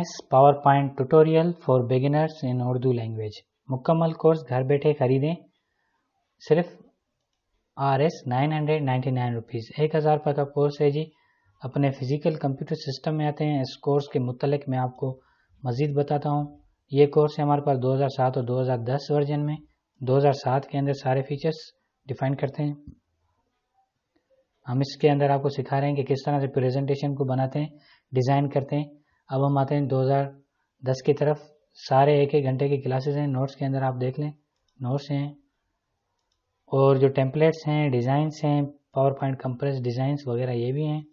S power point tutorial for beginners in Urdu language. मुकम्मल course घर बैठे खरीदें सिर्फ Rs999 रुपीज़। 1000 रुपये का कोर्स है जी। अपने फिजिकल कंप्यूटर सिस्टम में आते हैं। इस कोर्स के मुतल्लिक मैं आपको मज़ीद बताता हूँ। ये कोर्स है हमारे पास 2007 और 2010 वर्जन में। 2007 के अंदर सारे फीचर्स डिफाइन करते हैं। हम इसके अंदर आपको सिखा रहे हैं कि किस तरह से प्रेजेंटेशन को बनाते हैं, डिज़ाइन करते हैं। अब हम आते हैं 2010 की तरफ। सारे एक एक घंटे की क्लासेस हैं। नोट्स के अंदर आप देख लें, नोट्स हैं और जो टेम्पलेट्स हैं, डिज़ाइंस हैं, पावर पॉइंट कंप्रेस डिज़ाइंस वगैरह ये भी हैं।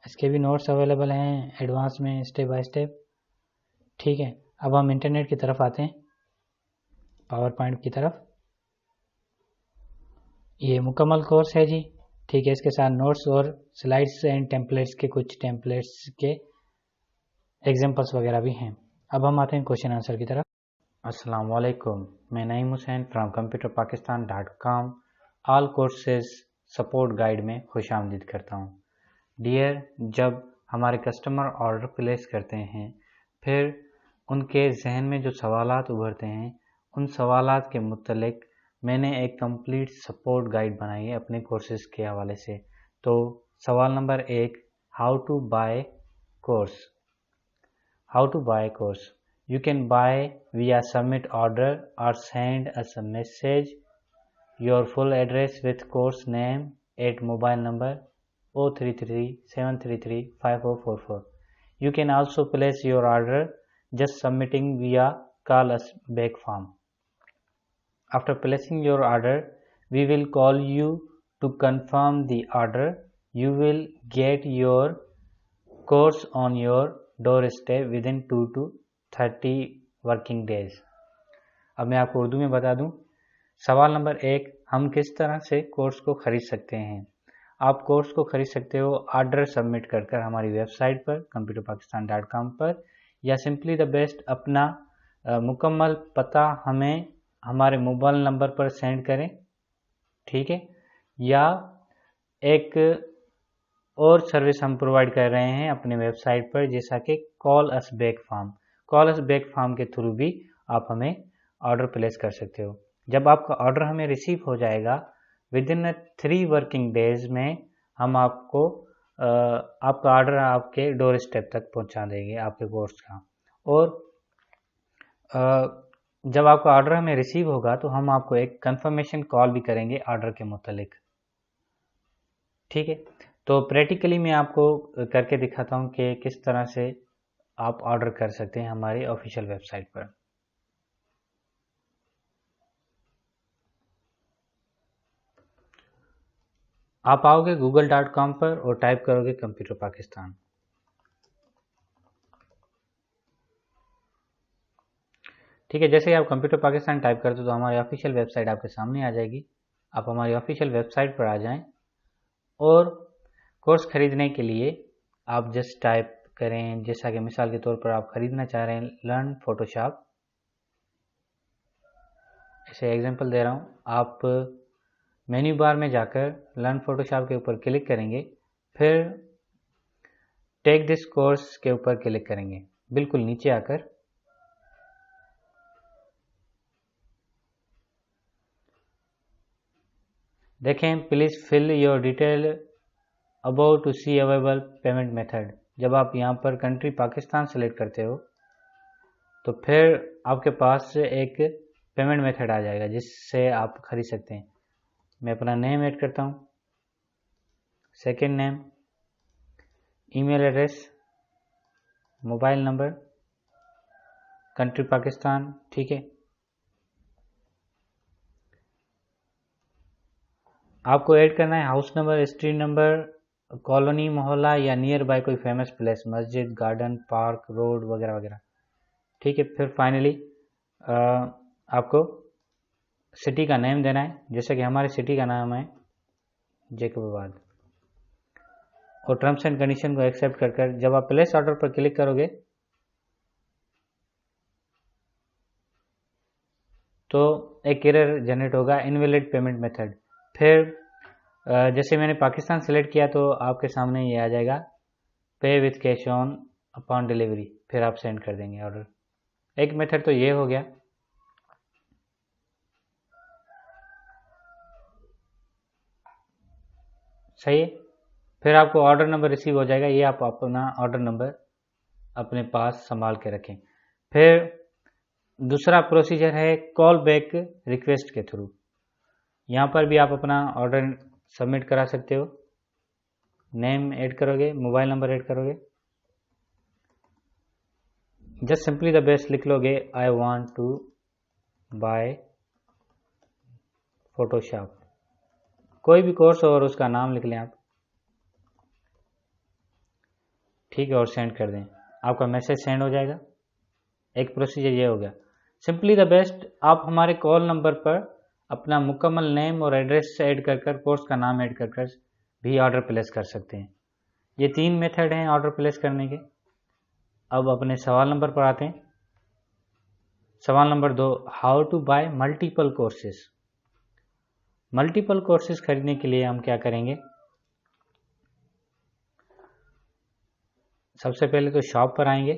इसके भी नोट्स अवेलेबल हैं एडवांस में, स्टेप बाय स्टेप। ठीक है, अब हम इंटरनेट की तरफ आते हैं, पावर पॉइंट की तरफ। ये मुकम्मल कोर्स है जी। ठीक है, इसके साथ नोट्स और स्लाइड्स एंड टेम्पलेट्स के कुछ टेम्पलेट्स के एग्जांपल्स वगैरह भी हैं। अब हम आते हैं क्वेश्चन आंसर की तरफ। अस्सलाम वालेकुम, मैं Naeem Hussain from computerpakistan.com all courses support guide में खुश आमदीद करता हूँ। डियर, जब हमारे कस्टमर ऑर्डर प्लेस करते हैं, फिर उनके जहन में जो सवालात उभरते हैं, उन सवालात के मुतल्लिक मैंने एक कंप्लीट सपोर्ट गाइड बनाई है अपने कोर्सेज के हवाले से। तो सवाल number 1, how to buy course. How to buy course. You can buy via submit order or send us a message your full address with course name at mobile number 033-733-5044. You can also place your order just submitting via call us back form. After placing your order, we will call you to confirm the order. You will get your course on your doorstep within 2 to 30 working days. अब मैं आपको उर्दू में बता दूं। सवाल number 1, हम किस तरह से कोर्स को ख़रीद सकते हैं। आप कोर्स को ख़रीद सकते हो ऑर्डर सबमिट कर हमारी वेबसाइट पर computerpakistan.com पर, या सिंपली द बेस्ट अपना मुकम्मल पता हमें हमारे मोबाइल नंबर पर सेंड करें। ठीक है, या एक और सर्विस हम प्रोवाइड कर रहे हैं अपने वेबसाइट पर, जैसा कि call us back form. Call us back form के थ्रू भी आप हमें ऑर्डर प्लेस कर सकते हो। जब आपका ऑर्डर हमें रिसीव हो जाएगा, विद इन 3 वर्किंग डेज में हम आपको आपका ऑर्डर आपके डोर स्टेप तक पहुंचा देंगे आपके कोर्स का। और जब आपका ऑर्डर हमें रिसीव होगा तो हम आपको एक कंफर्मेशन कॉल भी करेंगे ऑर्डर के मुतालिक। ठीक है, तो प्रैक्टिकली मैं आपको करके दिखाता हूं कि किस तरह से आप ऑर्डर कर सकते हैं हमारी ऑफिशियल वेबसाइट पर। आप आओगे google.com पर और टाइप करोगे कंप्यूटर पाकिस्तान। ठीक है, जैसे ही आप कंप्यूटर पाकिस्तान टाइप करते हो तो हमारी ऑफिशियल वेबसाइट आपके सामने आ जाएगी। आप हमारी ऑफिशियल वेबसाइट पर आ जाएं और कोर्स खरीदने के लिए आप जस्ट टाइप करें, जैसा कि मिसाल के तौर पर आप खरीदना चाह रहे हैं लर्न फोटोशॉप। ऐसे एग्जांपल दे रहा हूं। आप मेन्यू बार में जाकर लर्न फोटोशॉप के ऊपर क्लिक करेंगे, फिर टेक दिस कोर्स के ऊपर क्लिक करेंगे। बिल्कुल नीचे आकर देखें, please fill your detail about to see available payment method. जब आप यहाँ पर कंट्री पाकिस्तान सेलेक्ट करते हो तो फिर आपके पास एक पेमेंट मेथड आ जाएगा जिससे आप खरीद सकते हैं। मैं अपना नेम ऐड करता हूँ, second name, email address, mobile number, country Pakistan. ठीक है, आपको ऐड करना है house number, street number, colony, मोहल्ला या नियर बाय कोई फेमस प्लेस, मस्जिद, गार्डन, पार्क, रोड वगैरह वगैरह। ठीक है, फिर फाइनली आपको सिटी का नेम देना है, जैसे कि हमारी सिटी का नाम है जैकबाबाद, और टर्म्स एंड कंडीशन को एक्सेप्ट कर जब आप प्लेस ऑर्डर पर क्लिक करोगे तो एक एरर जनरेट होगा, इनवैलिड पेमेंट मेथड। फिर जैसे मैंने पाकिस्तान सेलेक्ट किया तो आपके सामने ये आ जाएगा पे with cash on upon delivery, फिर आप सेंड कर देंगे ऑर्डर। एक मेथड तो ये हो गया। सही है। फिर आपको ऑर्डर नंबर रिसीव हो जाएगा, ये आप अपना ऑर्डर नंबर अपने पास संभाल के रखें। फिर दूसरा प्रोसीजर है कॉल बैक रिक्वेस्ट के थ्रू। यहाँ पर भी आप अपना ऑर्डर सबमिट करा सकते हो। नेम ऐड करोगे, मोबाइल नंबर ऐड करोगे, जस्ट सिंपली द बेस्ट लिख लोगे, I want to buy Photoshop, कोई भी कोर्स और उसका नाम लिख लें आप, ठीक है, और सेंड कर दें। आपका मैसेज सेंड हो जाएगा। एक प्रोसीजर ये हो गया। सिंपली द बेस्ट आप हमारे कॉल नंबर पर अपना मुकम्मल नेम और एड्रेस ऐड कर कर, कोर्स का नाम ऐड कर कर भी ऑर्डर प्लेस कर सकते हैं। ये 3 मेथड हैं ऑर्डर प्लेस करने के। अब अपने सवाल नंबर पर आते हैं। सवाल number 2, how to buy multiple courses. Multiple courses खरीदने के लिए हम क्या करेंगे? सबसे पहले तो शॉप पर आएंगे,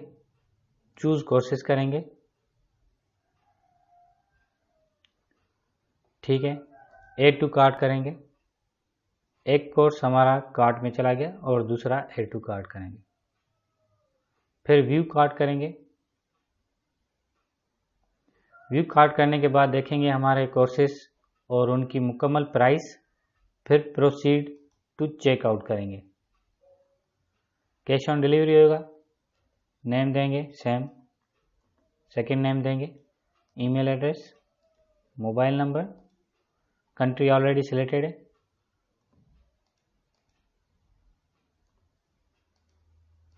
चूज कोर्सेज करेंगे, ठीक है, ऐड टू कार्ट करेंगे। एक कोर्स हमारा कार्ट में चला गया और दूसरा ऐड टू कार्ट करेंगे। फिर व्यू कार्ट करेंगे। व्यू कार्ट करने के बाद देखेंगे हमारे कोर्सेज और उनकी मुकम्मल प्राइस। फिर प्रोसीड टू चेकआउट करेंगे। कैश ऑन डिलीवरी होगा, नेम देंगे सेम, सेकंड नेम देंगे, email address, mobile number, country already selected है,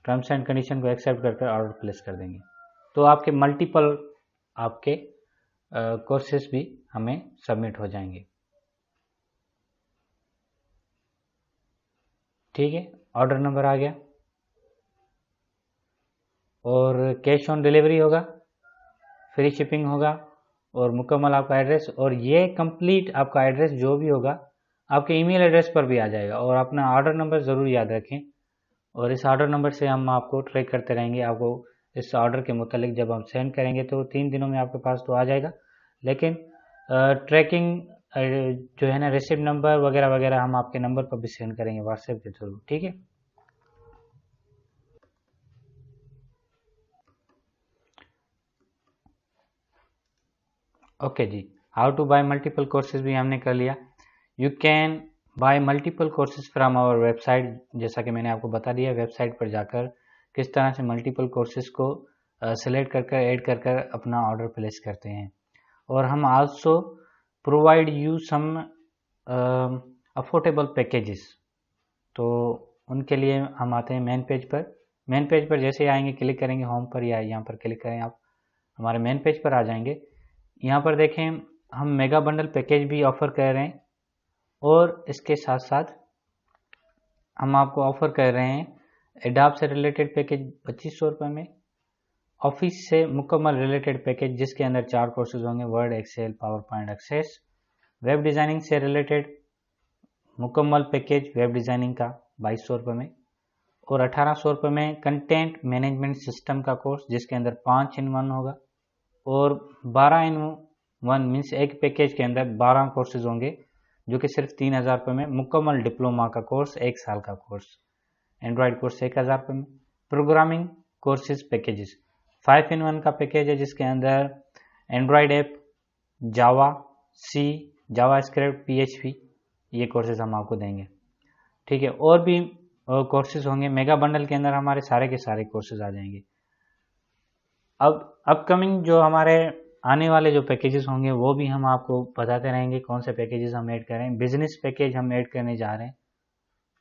टर्म्स एंड कंडीशन को एक्सेप्ट करके ऑर्डर प्लेस कर देंगे। तो आपके मल्टीपल आपके कोर्सेज भी हमें सबमिट हो जाएंगे। ठीक है, ऑर्डर नंबर आ गया और कैश ऑन डिलीवरी होगा, फ्री शिपिंग होगा और मुकम्मल आपका एड्रेस, और ये कंप्लीट आपका एड्रेस जो भी होगा आपके ईमेल एड्रेस पर भी आ जाएगा। और अपना ऑर्डर नंबर ज़रूर याद रखें और इस ऑर्डर नंबर से हम आपको ट्रैक करते रहेंगे। आपको इस ऑर्डर के मुतालिक जब हम सेंड करेंगे तो 3 दिनों में आपके पास तो आ जाएगा, लेकिन ट्रैकिंग जो है ना, रिसिप्ट नंबर वगैरह वगैरह हम आपके नंबर पर भी सेंड करेंगे व्हाट्सएप के थ्रू। ठीक है, ओके जी। How to buy multiple courses भी हमने कर लिया। You can buy multiple courses from our website. जैसा कि मैंने आपको बता दिया, वेबसाइट पर जाकर किस तरह से मल्टीपल कोर्सेज को सेलेक्ट कर ऐड कर कर अपना ऑर्डर प्लेस करते हैं। और हम also provide you some affordable packages. तो उनके लिए हम आते हैं मेन पेज पर। मेन पेज पर जैसे आएंगे, क्लिक करेंगे होम पर या यहाँ पर क्लिक करें, आप हमारे मेन पेज पर आ जाएंगे। यहाँ पर देखें हम मेगा बंडल पैकेज भी ऑफ़र कर रहे हैं और इसके साथ साथ हम आपको ऑफ़र कर रहे हैं एडोब से रिलेटेड पैकेज 2500 रुपये में, ऑफिस से मुकम्मल रिलेटेड पैकेज जिसके अंदर 4 कोर्सेज होंगे, Word, Excel, PowerPoint, Access, web designing से रिलेटेड मुकम्मल पैकेज वेब डिज़ाइनिंग का 2200 रुपये में, और 1800 रुपये में कंटेंट मैनेजमेंट सिस्टम का कोर्स जिसके अंदर 5-in-1 होगा, और 12-in-1 मीन्स एक पैकेज के अंदर 12 कोर्सेज होंगे जो कि सिर्फ 3000 रुपये में, मुकम्मल डिप्लोमा का कोर्स 1 साल का कोर्स, एंड्रॉयड कोर्स 1000 रुपये में, प्रोग्रामिंग कोर्सेज पैकेजेस 5-in-1 का पैकेज है जिसके अंदर एंड्रॉयड ऐप, जावा, सी, जावा स्क्रिप्ट, PHP, ये कोर्सेज हम आपको देंगे। ठीक है, और भी कोर्सेज होंगे। मेगा बंडल के अंदर हमारे सारे के सारे कोर्सेज आ जाएंगे। अब अपकमिंग जो हमारे आने वाले जो पैकेजेस होंगे वो भी हम आपको बताते रहेंगे कौन से पैकेजेस हम ऐड करें। बिजनेस पैकेज हम ऐड करने जा रहे हैं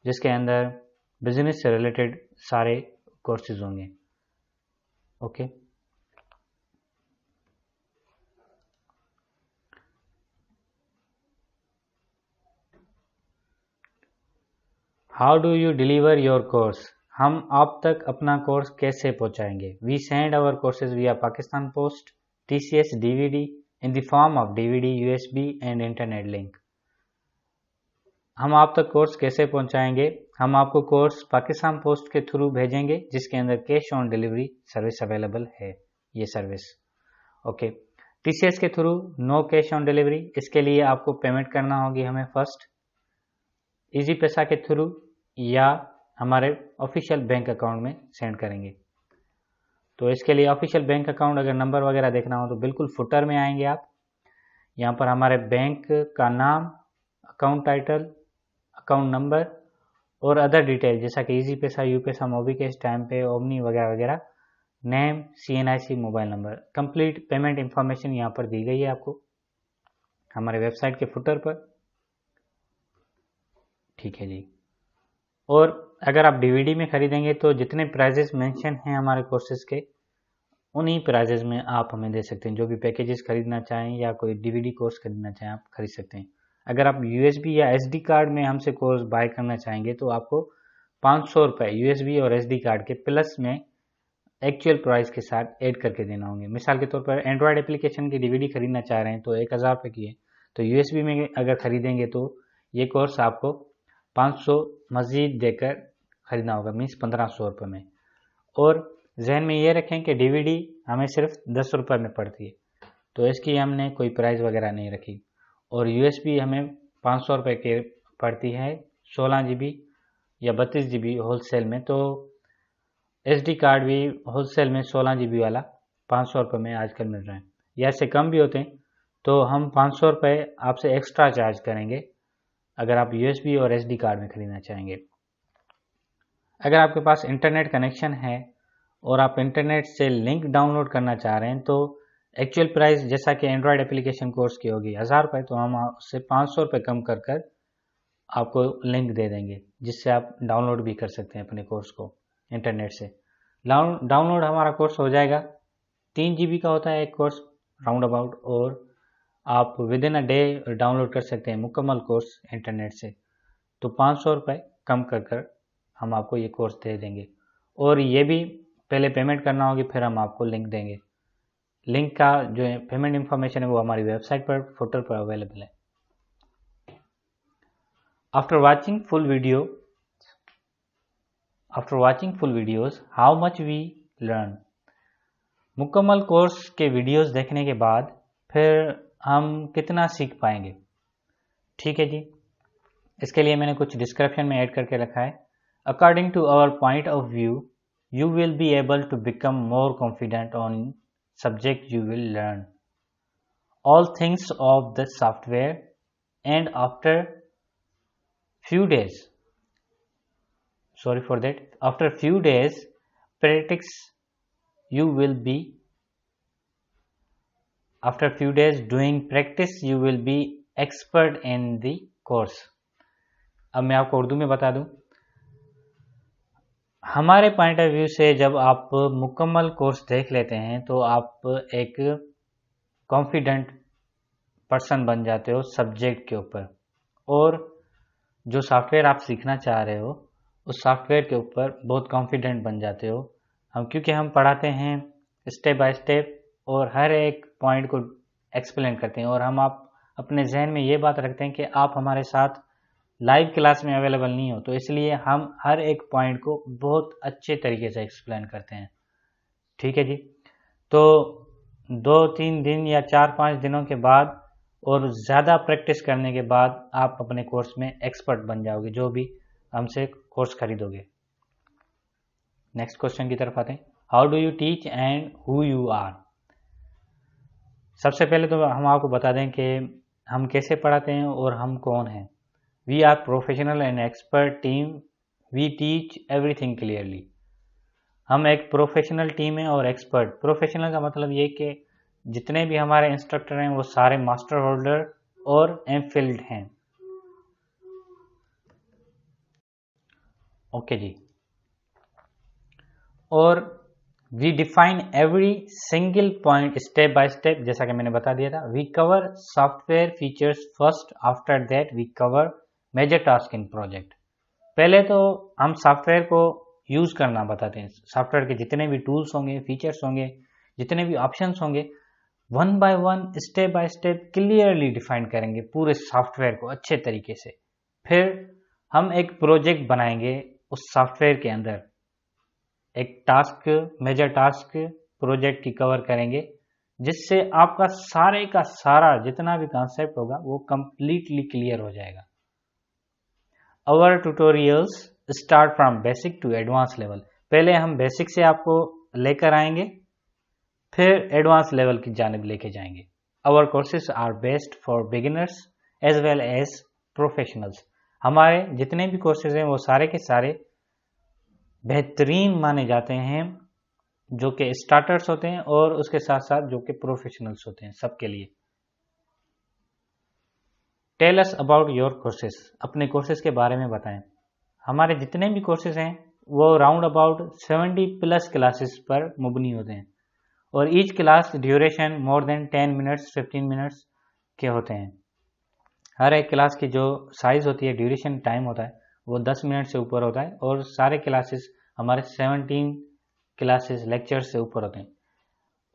जिसके अंदर बिजनेस से रिलेटेड सारे कोर्सेज होंगे। Okay, how do you deliver your course. हम आप तक अपना कोर्स कैसे पहुंचाएंगे। We send our courses via Pakistan Post, TCS DVD in the form of DVD, USB and internet link. हम आप तक कोर्स कैसे पहुंचाएंगे। हम आपको कोर्स पाकिस्तान पोस्ट के थ्रू भेजेंगे जिसके अंदर cash on delivery service available है, ये सर्विस। ओके, टीसीएस के through no cash on delivery, इसके लिए आपको पेमेंट करना होगी हमें फर्स्ट इजी पैसा के थ्रू या हमारे ऑफिशियल बैंक अकाउंट में सेंड करेंगे। तो इसके लिए ऑफिशियल बैंक अकाउंट अगर नंबर वगैरह देखना हो तो बिल्कुल फुटर में आएंगे आप, यहाँ पर हमारे बैंक का नाम, अकाउंट टाइटल, अकाउंट नंबर और अदर डिटेल जैसा कि इजी पैसा, यू पैसा, मोबीकैश, टाइम पे, ओमनी वगैरह वगैरह, name, CNIC, mobile number, complete payment information यहाँ पर दी गई है आपको हमारे वेबसाइट के फुटर पर। ठीक है जी। और अगर आप DVD में खरीदेंगे तो जितने प्राइजेस मेंशन हैं हमारे कोर्सेज के, उन्हीं प्राइजेस में आप हमें दे सकते हैं। जो भी पैकेजेस खरीदना चाहें या कोई DVD कोर्स खरीदना चाहें आप खरीद सकते हैं। अगर आप USB या SD कार्ड में हमसे कोर्स बाय करना चाहेंगे तो आपको 500 रुपये USB और SD कार्ड के प्लस में एक्चुअल प्राइस के साथ ऐड करके देना होंगे। मिसाल के तौर पर एंड्रॉयड एप्लीकेशन की DVD खरीदना चाह रहे हैं तो 1000 रुपये की है, तो USB में अगर खरीदेंगे तो ये कोर्स आपको 500 मजीद देकर खरीदना होगा, मीन्स 1500 रुपये में। और जहन में ये रखें कि DVD हमें सिर्फ 10 रुपये में पड़ती है, तो इसकी हमने कोई प्राइस वगैरह नहीं रखी। और USB हमें 500 रुपये के पड़ती है 16 GB या 32 GB होलसेल में। तो SD कार्ड भी होलसेल में 16 GB वाला 500 रुपये में आजकल मिल रहा है, या इससे कम भी होते हैं। तो हम 500 रुपये आपसे एक्स्ट्रा चार्ज करेंगे अगर आप USB और SD कार्ड में खरीदना चाहेंगे। अगर आपके पास इंटरनेट कनेक्शन है और आप इंटरनेट से लिंक डाउनलोड करना चाह रहे हैं तो एक्चुअल प्राइस जैसा कि एंड्रॉयड एप्लीकेशन कोर्स की होगी 1000 रुपये, तो हम उससे 500 रुपये कम कर कर आपको लिंक दे देंगे जिससे आप डाउनलोड भी कर सकते हैं अपने कोर्स को इंटरनेट से। डाउनलोड हमारा कोर्स हो जाएगा, 3 GB का होता है एक कोर्स राउंड अबाउट, और आप with in a day download कर सकते हैं मुकम्मल कोर्स इंटरनेट से। तो 500 रुपये कम कर कर हम आपको ये कोर्स दे देंगे, और ये भी पहले पेमेंट करना होगी फिर हम आपको लिंक देंगे। लिंक का जो पेमेंट इंफॉर्मेशन है वो हमारी वेबसाइट पर फुटर पर अवेलेबल है। After watching full videos how much we learn. मुकम्मल कोर्स के वीडियोस देखने के बाद फिर हम कितना सीख पाएंगे। ठीक है जी, इसके लिए मैंने कुछ डिस्क्रिप्शन में ऐड करके रखा है। According to our point of view you will be able to become more confident on subject you will learn all things of the software, and after few days practice you will be after few days doing practice you will be expert in the course। अब मैं आपको उर्दू में बता दूं, हमारे point of view से जब आप मुकम्मल कोर्स देख लेते हैं तो आप एक कॉन्फिडेंट पर्सन बन जाते हो सब्जेक्ट के ऊपर, और जो सॉफ्टवेयर आप सीखना चाह रहे हो उस सॉफ्टवेयर के ऊपर बहुत कॉन्फिडेंट बन जाते हो। क्योंकि हम पढ़ाते हैं स्टेप बाय स्टेप और हर एक पॉइंट को एक्सप्लेन करते हैं, और हम आप अपने जहन में ये बात रखते हैं कि आप हमारे साथ लाइव क्लास में अवेलेबल नहीं हो, तो इसलिए हम हर एक पॉइंट को बहुत अच्छे तरीके से एक्सप्लेन करते हैं। ठीक है जी, तो 2-3 दिन या 4-5 दिनों के बाद और ज़्यादा प्रैक्टिस करने के बाद आप अपने कोर्स में एक्सपर्ट बन जाओगे जो भी हमसे कोर्स खरीदोगे। नेक्स्ट क्वेश्चन की तरफ आते हैं। How do you teach and who you are. सबसे पहले तो हम आपको बता दें कि हम कैसे पढ़ाते हैं और हम कौन हैं। We are professional and expert team. We teach everything clearly. हम एक प्रोफेशनल टीम है और एक्सपर्ट। प्रोफेशनल का मतलब ये कि जितने भी हमारे इंस्ट्रक्टर हैं वो सारे मास्टर होल्डर और एमफिल्ड हैं। ओके जी, और we define every single point step by step, जैसा कि मैंने बता दिया था। We cover software features first, after that we cover major task in project. पहले तो हम सॉफ्टवेयर को यूज करना बताते हैं। सॉफ्टवेयर के जितने भी टूल्स होंगे, फीचर्स होंगे, जितने भी ऑप्शंस होंगे, one by one step by step clearly define करेंगे पूरे सॉफ्टवेयर को अच्छे तरीके से। फिर हम एक प्रोजेक्ट बनाएंगे उस सॉफ्टवेयर के अंदर, एक टास्क, मेजर टास्क प्रोजेक्ट की कवर करेंगे, जिससे आपका सारे का सारा जितना भी कॉन्सेप्ट होगा वो कंप्लीटली क्लियर हो जाएगा। Our tutorials start from basic to advanced level। पहले हम बेसिक से आपको लेकर आएंगे, फिर एडवांस लेवल की जानिब लेके जाएंगे। Our courses are best for beginners as well as professionals। हमारे जितने भी कोर्सेज हैं वो सारे के सारे बेहतरीन माने जाते हैं, जो कि स्टार्टर्स होते हैं और उसके साथ साथ जो कि प्रोफेशनल्स होते हैं, सबके लिए। Tell us about your courses. अपने कोर्सेज के बारे में बताएं। हमारे जितने भी कोर्सेज हैं वो राउंड अबाउट 70+ क्लासेस पर मुबनी होते हैं, और each class duration more than 10 minutes 15 minutes के होते हैं। हर एक क्लास की जो साइज होती है, ड्यूरेशन टाइम होता है, वो 10 मिनट से ऊपर होता है, और सारे क्लासेस हमारे 17 क्लासेस लेक्चर्स से ऊपर होते हैं।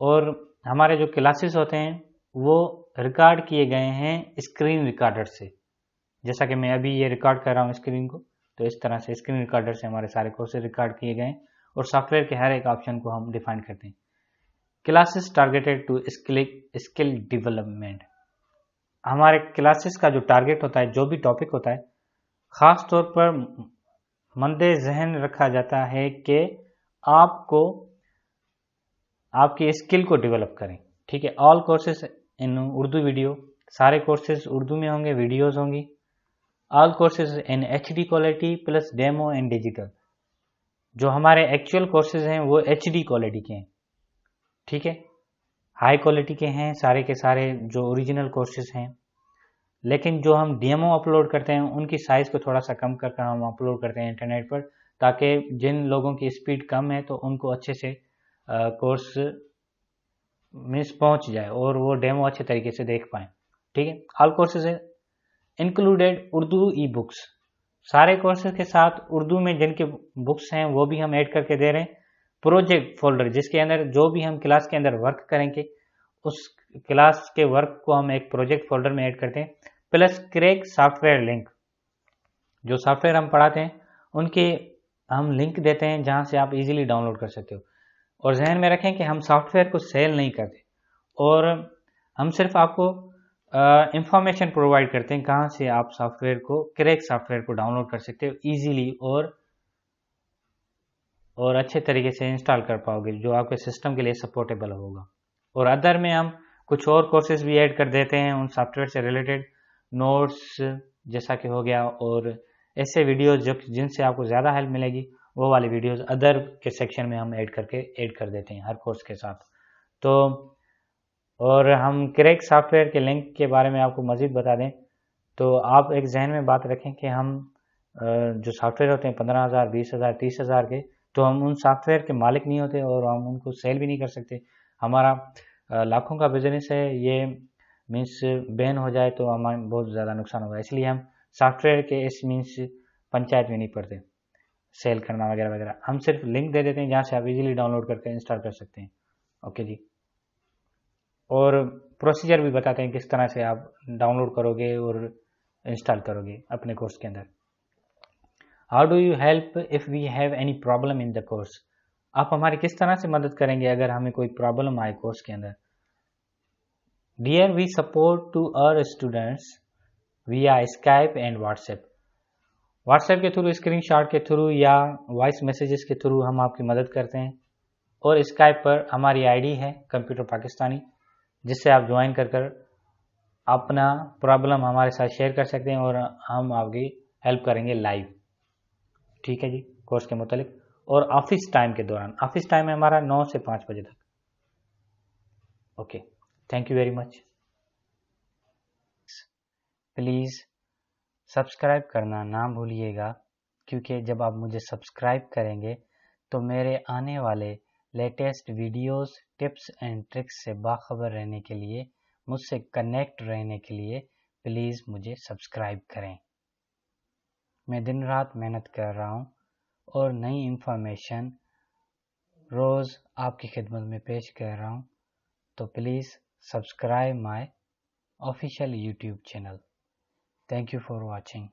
और हमारे जो क्लासेस होते हैं वो रिकॉर्ड किए गए हैं स्क्रीन रिकॉर्डर से। जैसा कि मैं अभी ये रिकॉर्ड कर रहा हूँ स्क्रीन को, तो इस तरह से स्क्रीन रिकॉर्डर से हमारे सारे कोर्सेज रिकॉर्ड किए गए हैं, और सॉफ्टवेयर के हर एक ऑप्शन को हम डिफाइन करते हैं। Classes targeted to skill development. हमारे क्लासेस का जो टारगेट होता है, जो भी टॉपिक होता है, ख़ास तौर पर मंदे जहन रखा जाता है कि आपको आपकी स्किल को डेवलप करें। ठीक है। All courses in Urdu video. सारे कोर्सेज उर्दू में होंगे, वीडियोज़ होंगी। All courses in HD quality plus demo and digital. जो हमारे एक्चुअल कोर्सेज हैं वो HD क्वालिटी के हैं। ठीक है, हाई क्वालिटी के हैं सारे के सारे जो ओरिजिनल कोर्सेज हैं। लेकिन जो हम डेमो अपलोड करते हैं उनकी साइज़ को थोड़ा सा कम करके हम अपलोड करते हैं इंटरनेट पर, ताकि जिन लोगों की स्पीड कम है तो उनको अच्छे से कोर्स मिस पहुंच जाए और वो डेमो अच्छे तरीके से देख पाएँ। ठीक है। All courses included Urdu e books. सारे कोर्सेज के साथ उर्दू में जिनके बुक्स हैं वो भी हम ऐड करके दे रहे हैं। प्रोजेक्ट फोल्डर, जिसके अंदर जो भी हम क्लास के अंदर वर्क करेंगे उस क्लास के वर्क को हम एक प्रोजेक्ट फोल्डर में ऐड करते हैं, प्लस क्रैक सॉफ्टवेयर लिंक। जो सॉफ्टवेयर हम पढ़ाते हैं उनके हम लिंक देते हैं जहां से आप इजीली डाउनलोड कर सकते हो। और जहन में रखें कि हम सॉफ्टवेयर को सेल नहीं करते, और हम सिर्फ आपको इंफॉर्मेशन प्रोवाइड करते हैं कहाँ से आप सॉफ्टवेयर को, क्रैक सॉफ्टवेयर को डाउनलोड कर सकते हो इजीली और अच्छे तरीके से इंस्टॉल कर पाओगे, जो आपके सिस्टम के लिए सपोर्टेबल होगा। और अदर में हम कुछ और कोर्सेज भी ऐड कर देते हैं उन सॉफ्टवेयर से रिलेटेड, नोट्स जैसा कि हो गया, और ऐसे वीडियोस जो जिनसे आपको ज़्यादा हेल्प मिलेगी वो वाली वीडियोस अदर के सेक्शन में हम ऐड कर देते हैं हर कोर्स के साथ। तो और हम क्रैक सॉफ्टवेयर के लिंक के बारे में आपको मज़ीद बता दें, तो आप एक जहन में बात रखें कि हम जो सॉफ्टवेयर होते हैं 15,000 20,000 30,000 के, तो हम उन सॉफ्टवेयर के मालिक नहीं होते और हम उनको सेल भी नहीं कर सकते। हमारा लाखों का बिजनेस है, ये मीन्स बैन हो जाए तो हमें बहुत ज़्यादा नुकसान होगा। इसलिए हम सॉफ्टवेयर के इस मीन्स पंचायत में नहीं पड़ते सेल करना वगैरह वगैरह। हम सिर्फ लिंक दे देते हैं जहाँ से आप इजीली डाउनलोड करके इंस्टॉल कर सकते हैं। ओके जी। और प्रोसीजर भी बताते हैं किस तरह से आप डाउनलोड करोगे और इंस्टॉल करोगे अपने कोर्स के अंदर। How do you help if we have any problem in the course. आप हमारी किस तरह से मदद करेंगे अगर हमें कोई प्रॉब्लम आए कोर्स के अंदर। Dear we support to our students via Skype and WhatsApp. WhatsApp के थ्रू, स्क्रीनशॉट के थ्रू या वॉइस मैसेजेस के थ्रू हम आपकी मदद करते हैं। और स्काइप पर हमारी आईडी है कंप्यूटर पाकिस्तानी, जिससे आप ज्वाइन कर अपना प्रॉब्लम हमारे साथ शेयर कर सकते हैं और हम आपकी हेल्प करेंगे लाइव। ठीक है जी, कोर्स के मुतालिक। और ऑफिस टाइम के दौरान, ऑफिस टाइम है हमारा 9 से 5 बजे तक। Okay, thank you very much. Please subscribe करना ना भूलिएगा, क्योंकि जब आप मुझे सब्सक्राइब करेंगे तो मेरे आने वाले latest videos, tips and tricks से बाखबर रहने के लिए, मुझसे कनेक्ट रहने के लिए प्लीज़ मुझे सब्सक्राइब करें। मैं दिन रात मेहनत कर रहा हूँ और नई इंफॉर्मेशन रोज़ आपकी खिदमत में पेश कर रहा हूँ, तो please subscribe my official YouTube channel. Thank you for watching.